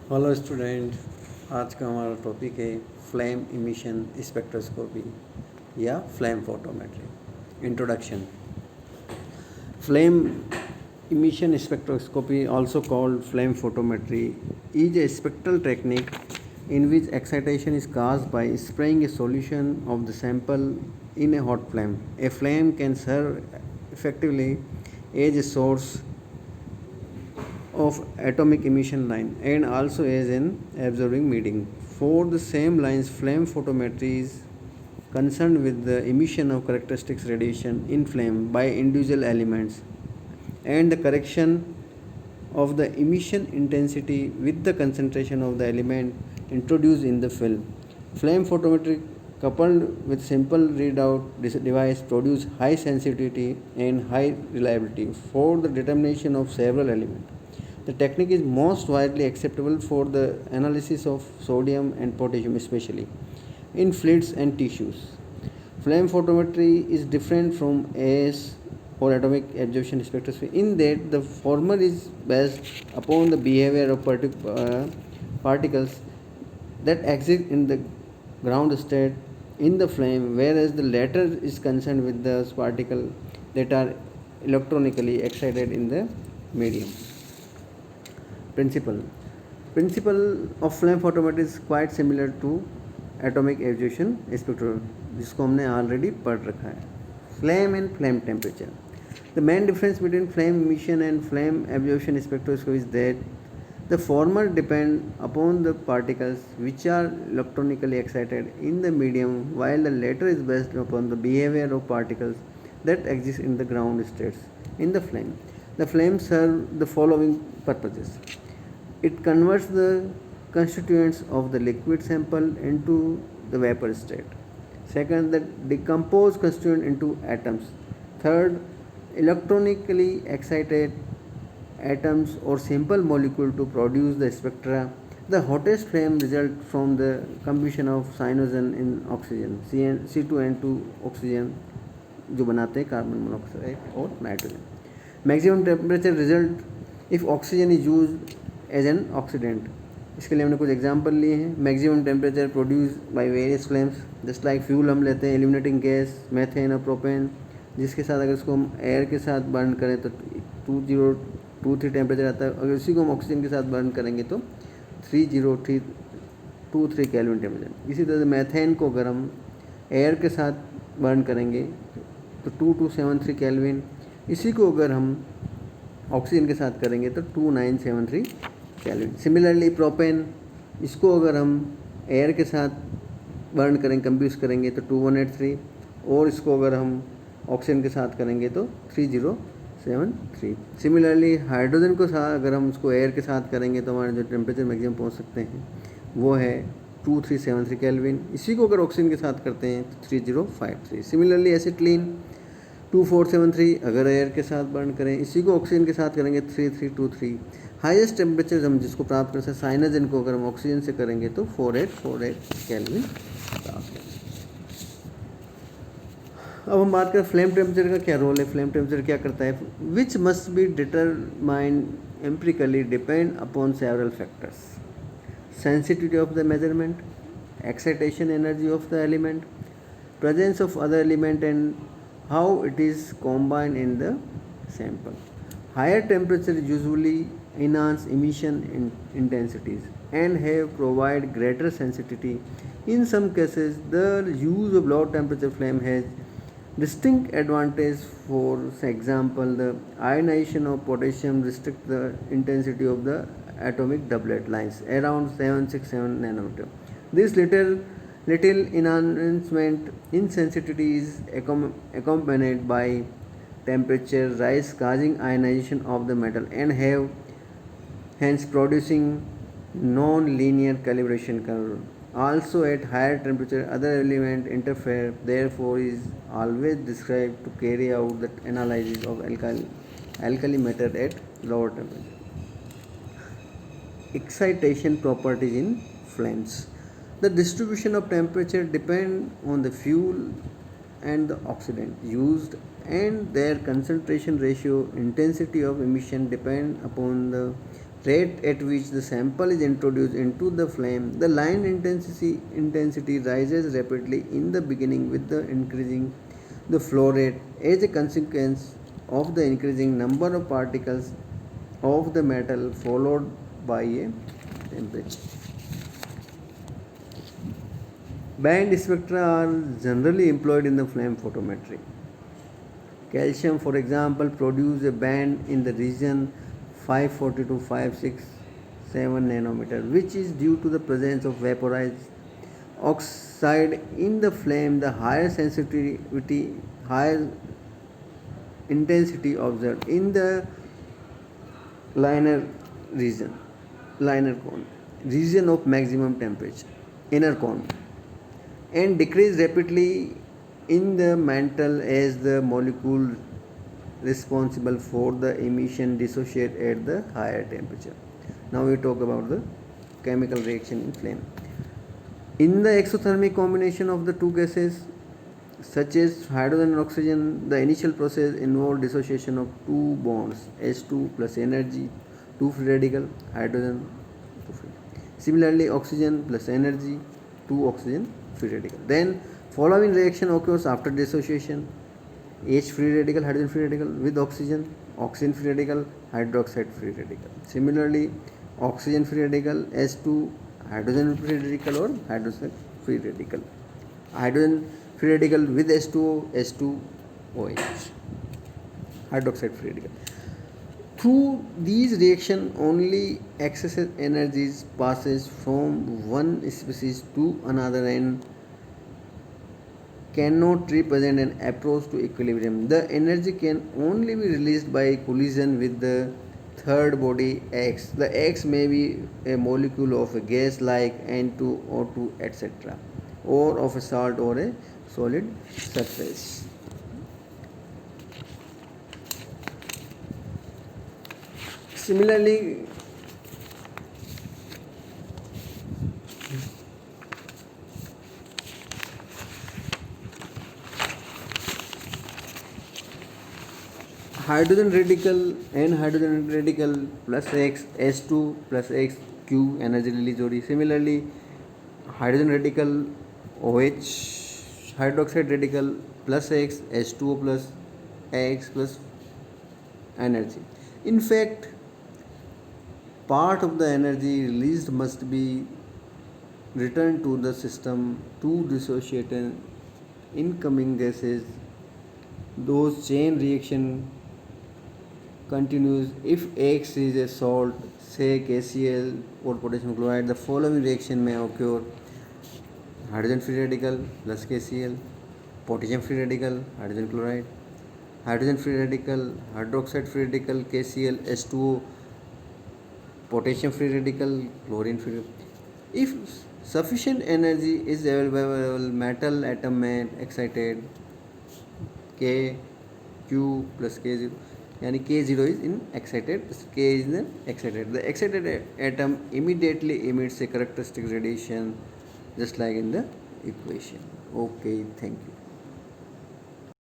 Hello student. आज का हमारा टॉपिक है फ्लेम इमिशन स्पेक्ट्रोस्कोपी या flame photometry. Introduction. Flame emission spectroscopy, also called flame photometry, is a spectral technique in which excitation is caused by spraying a solution of the sample in a hot flame. A flame can serve effectively as a source of atomic emission line and also as an absorbing medium. For the same lines, flame photometry is concerned with the emission of characteristics radiation in flame by individual elements and the correction of the emission intensity with the concentration of the element introduced in the film. Flame photometry coupled with simple readout device produce high sensitivity and high reliability for the determination of several elements. The technique is most widely acceptable for the analysis of sodium and potassium, especially in fluids and tissues. Flame photometry is different from AS or atomic absorption spectroscopy in that the former is based upon the behavior of particles that exist in the ground state in the flame, whereas the latter is concerned with the particles that are electronically excited in the medium. Principle. Principle of flame photometry is quite similar to atomic absorption spectroscopy जिसको हमने already पढ़ रखा है. Flame and flame temperature. The main difference between flame emission and flame absorption spectroscopy is that the former depend upon the particles which are electronically excited in the medium, while the latter is based upon the behavior of particles that exist in the ground states in the flame. The flame serve the following purposes. It converts the constituents of the liquid sample into the vapor state. Second, that decompose constituent into atoms. Third, electronically excited atoms or simple molecule to produce the spectra. The hottest flame result from the combustion of cyanogen in oxygen, C2N2 oxygen जो बनाते हैं carbon monoxide और nitrogen. Maximum temperature result if oxygen is use as an oxidant. इसके लिए हमने कुछ example लिए हैं. Maximum temperature produce by various flames just like fuel हम लेते हैं, एलिमिनेटिंग गैस मेथेन और प्रोपेन, जिसके साथ अगर इसको हम एयर के साथ बर्न करें तो 2023 टेम्परेचर आता है. अगर इसी को हम ऑक्सीजन के साथ बर्न करेंगे तो 3023 केल्विन टेम्परेचर. इसी तरह से मैथेन को अगर हम एयर के साथ बर्न करेंगे तो 2273 केल्विन. इसी को अगर हम ऑक्सीजन के साथ करेंगे तो 2973 केल्विन. सिमिलरली प्रोपेन, इसको अगर हम एयर के साथ बर्न करेंगे कंप्यूज करेंगे तो 2183, और इसको अगर हम ऑक्सीजन के साथ करेंगे तो 3073. सिमिलरली हाइड्रोजन को साथ अगर हम उसको एयर के साथ करेंगे तो हमारे जो टेम्परेचर मैक्सिमम पहुंच सकते हैं वो है 2373 केल्विन. इसी को अगर ऑक्सीजन के साथ करते हैं तो 3053. सिमिलरली एसिटिलीन 2473 अगर एयर के साथ बर्न करें, इसी को ऑक्सीजन के साथ करेंगे 3323. हाईएस्ट टेम्परेचर हम जिसको प्राप्त कर सकते हैं साइनाजन को अगर हम ऑक्सीजन से करेंगे तो 4848 केल्विन प्राप्त करें. अब हम बात करें फ्लेम टेम्परेचर का क्या रोल है. फ्लेम टेम्परेचर क्या करता है. Which must be determined empirically depend upon several factors. Sensitivity of the measurement, excitation energy of the element, presence of other element and how it is combined in the sample. Higher temperature usually enhance emission intensities and have provide greater sensitivity. In some cases, the use of low temperature flame has distinct advantage. For example, the ionization of potassium restrict the intensity of the atomic doublet lines around 767 nanometer. This little enhancement in sensitivity is accompanied by temperature rise causing ionization of the metal and have hence producing non-linear calibration curve. Also at higher temperature other element interfere, therefore is always described to carry out the analysis of alkali matter at lower temperature. Excitation properties in flames. The distribution of temperature depend on the fuel and the oxidant used and their concentration ratio. Intensity of emission depend upon the rate at which the sample is introduced into the flame, the line intensity rises rapidly in the beginning with the increasing the flow rate as a consequence of the increasing number of particles of the metal followed by a temperature. Band spectra are generally employed in the flame photometry. Calcium, for example, produces a band in the region 540 to 567 nanometer, which is due to the presence of vaporized oxide in the flame. The higher sensitivity, higher intensity observed in the linear region, linear cone, region of maximum temperature, inner cone, and decrease rapidly in the mantle as the molecule responsible for the emission dissociate at the higher temperature. Now we talk about the chemical reaction in flame. In the exothermic combination of the two gases such as hydrogen and oxygen, the initial process involves dissociation of two bonds, H2 plus energy, 2 free radical, hydrogen 2 free. Similarly, oxygen plus energy, 2 oxygen free radical. Then following reaction occurs after dissociation, H free radical, hydrogen free radical with oxygen, oxygen free radical, hydroxide free radical. Similarly, oxygen free radical, H2, hydrogen free radical or hydroxide free radical. Hydrogen free radical with H2O, H2OH, hydroxide free radical. Through these reactions, only excess energies passes from one species to another and cannot represent an approach to equilibrium. The energy can only be released by collision with the third body X. The X may be a molecule of a gas like N2O2, etc., or of a salt or a solid surface. Similarly, hydrogen radical and hydrogen radical plus X, H2 plus X, Q energy release जोड़ी. Similarly, hydrogen radical OH, hydroxide radical plus X, H2O plus X plus energy. In fact, part of the energy released must be returned to the system to dissociate incoming gases. Those chain reaction continues if X is a salt, say KCl or potassium chloride. The following reaction may occur: hydrogen free radical plus KCl, potassium free radical, hydrogen chloride, hydrogen free radical, hydroxide free radical, KCl, H2O, potassium free radical, chlorine free radical. If sufficient energy is available, metal atom may excited K, Q plus K0, यानी K0 is in excited, K is in excited. The excited atom immediately emits a characteristic radiation just like in the equation. Okay, thank you.